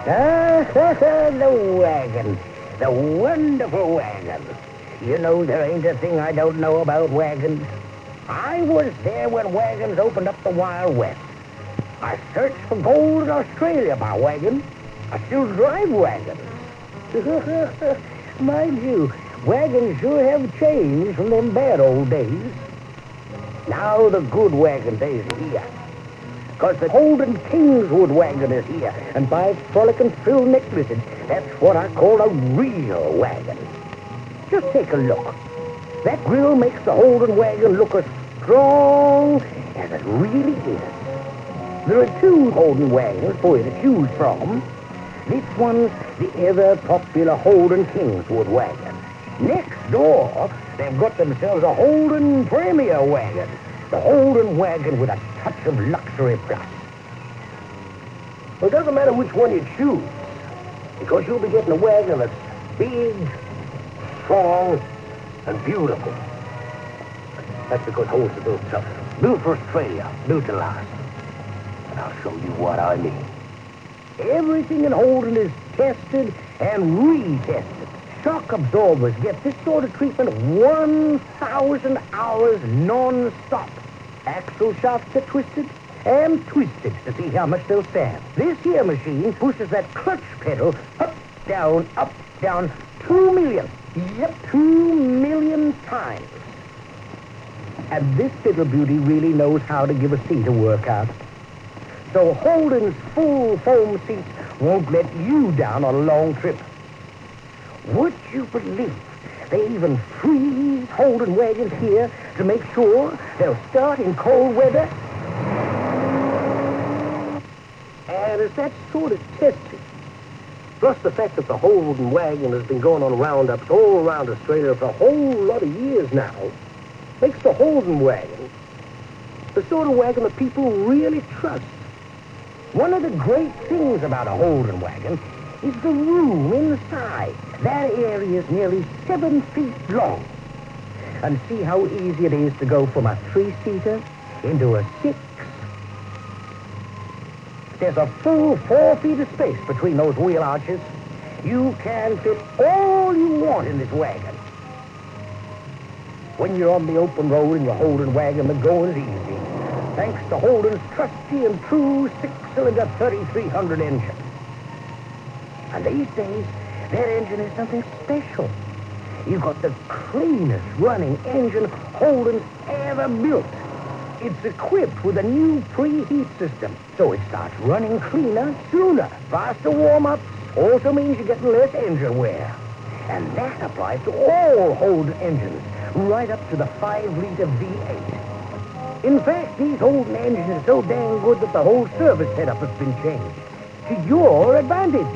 Ah, the wagon. The wonderful wagon. You know, there ain't a thing I don't know about wagons. I was there when wagons opened up the Wild West. I searched for gold in Australia by wagon. I still drive wagons. Mind you, wagons sure have changed from them bad old days. Now the good wagon days are here. Because the Holden Kingswood wagon is here. And by frolicking frill necklaces, that's what I call a real wagon. Just take a look. That grill makes the Holden wagon look as strong as it really is. There are two Holden wagons for you to choose from. This one's the ever-popular Holden Kingswood wagon. Next door, they've got themselves a Holden Premier wagon. The Holden wagon with a touch of luxury plus. Well, it doesn't matter which one you choose, because you'll be getting a wagon that's big, strong, and beautiful. That's because Holden's are built tough. Built for Australia, built to last. And I'll show you what I mean. Everything in Holden is tested and retested. Shock absorbers get this sort of treatment 1,000 hours non-stop. Axle shafts get twisted and twisted to see how much they'll stand. This here machine pushes that clutch pedal up, down, 2 million. Yep, 2 million times. And this little beauty really knows how to give a seat a workout. So Holden's full foam seats won't let you down on a long trip. Would you believe they even freeze Holden wagons here to make sure they'll start in cold weather? And as that sort of tested, plus the fact that the Holden wagon has been going on roundups all around Australia for a whole lot of years now, makes the Holden wagon the sort of wagon that people really trust. One of the great things about a Holden wagon is the room inside. That area is nearly 7 feet long. And see how easy it is to go from a 3-seater into a 6. There's a full 4 feet of space between those wheel arches. You can fit all you want in this wagon. When you're on the open road in your Holden wagon, the going's easy, thanks to Holden's trusty and true 6-cylinder 3300 engine. And these days, that engine is something special. You've got the cleanest running engine Holden's ever built. It's equipped with a new preheat system, so it starts running cleaner sooner. Faster warm-ups also means you're getting less engine wear. And that applies to all Holden engines, right up to the 5-liter V8. In fact, these Holden engines are so dang good that the whole service setup has been changed to your advantage.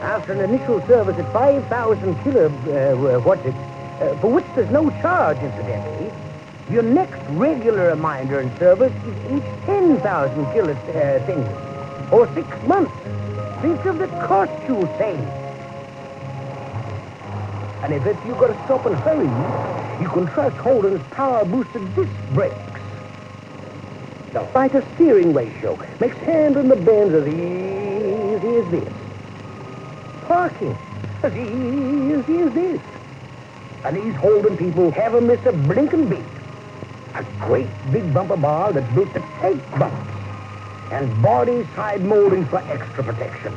After an initial service at 5,000 for which there's no charge, incidentally, your next regular reminder and service is each 10,000 things, or 6 months. Think of the cost you'll save. And if you've got to stop and hurry, you can trust Holden's power-boosted disc brakes. The lighter steering ratio makes handling the bends as easy as this. Parking as easy as this. And these Holden people haven't missed a blinking beat. A great big bumper bar that's built to take bumps. And body side molding for extra protection.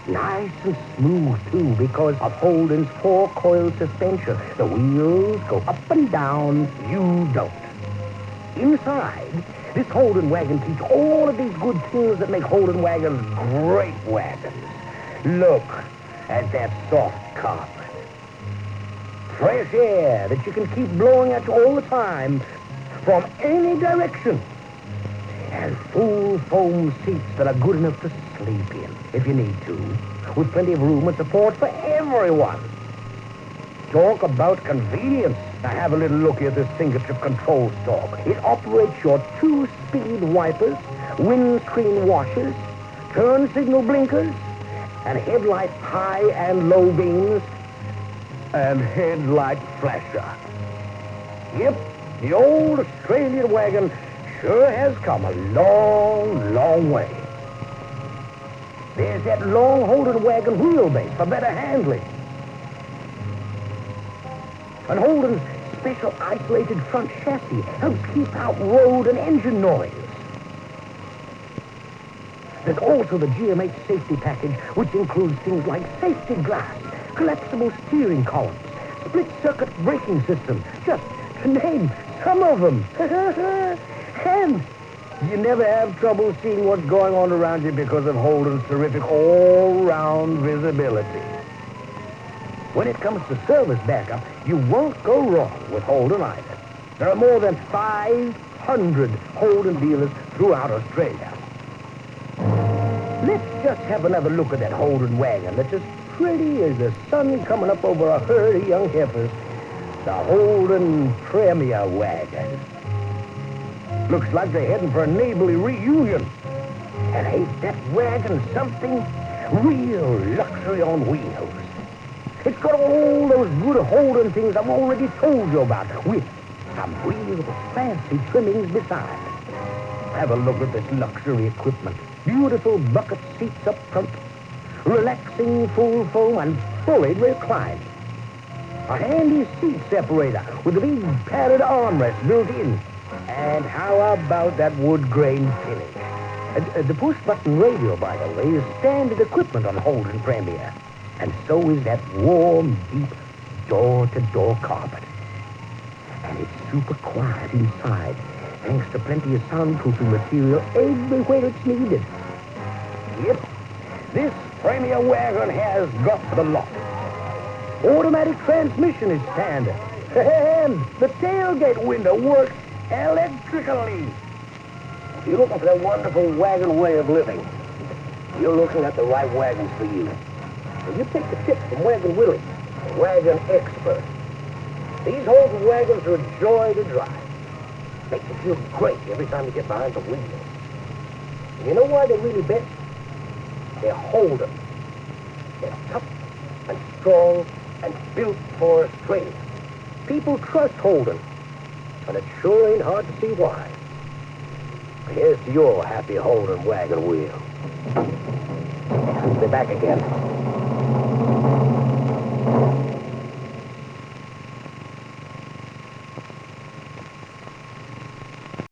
Nice and smooth, too, because of Holden's 4-coil suspension. The wheels go up and down, you don't. Inside, this Holden wagon keeps all of these good things that make Holden wagons great wagons. Look at that soft carpet. Fresh air that you can keep blowing at you all the time from any direction. And full foam seats that are good enough to sleep in if you need to, with plenty of room and support for everyone. Talk about convenience. Now have a little look at this fingertip control stalk. It operates your 2-speed wipers, windscreen washers, turn signal blinkers, and headlight high and low beams, and headlight flasher. Yep, the old Australian wagon sure has come a long, long way. There's that long Holden wagon wheelbase for better handling. And Holden's special isolated front chassis helps keep out road and engine noise. There's also the GMH safety package, which includes things like safety glass, collapsible steering columns, split-circuit braking system, just to name some of them. And you never have trouble seeing what's going on around you because of Holden's terrific all-round visibility. When it comes to service backup, you won't go wrong with Holden either. There are more than 500 Holden dealers throughout Australia. Let's just have another look at that Holden wagon that's as pretty as the sun coming up over a herd of young heifers. The Holden Premier Wagon. Looks like they're heading for a neighborly reunion. And ain't that wagon something? Real luxury on wheels. It's got all those good Holden things I've already told you about, with some real fancy trimmings besides. Have a look at this luxury equipment. Beautiful bucket seats up front, relaxing full foam and fully reclined. A handy seat separator with a big padded armrest built in. And how about that wood grain finish? The push-button radio, by the way, is standard equipment on Holden Premier. And so is that warm, deep door-to-door carpet. And it's super quiet inside, thanks to plenty of soundproofing material everywhere it's needed. Yep, this Premier wagon has got the lot. Automatic transmission is standard. And the tailgate window works electrically. If you're looking for that wonderful wagon way of living, you're looking at the right wagons for you. So you take the tip from Wagon Willie, the wagon expert. These Holden wagons are a joy to drive. Make you feel great every time you get behind the wheel. And you know why they're really best? They're Holden. They're tough and strong and built for Australia. People trust Holden, and it sure ain't hard to see why. Here's to your happy Holden wagon wheel. Be back again.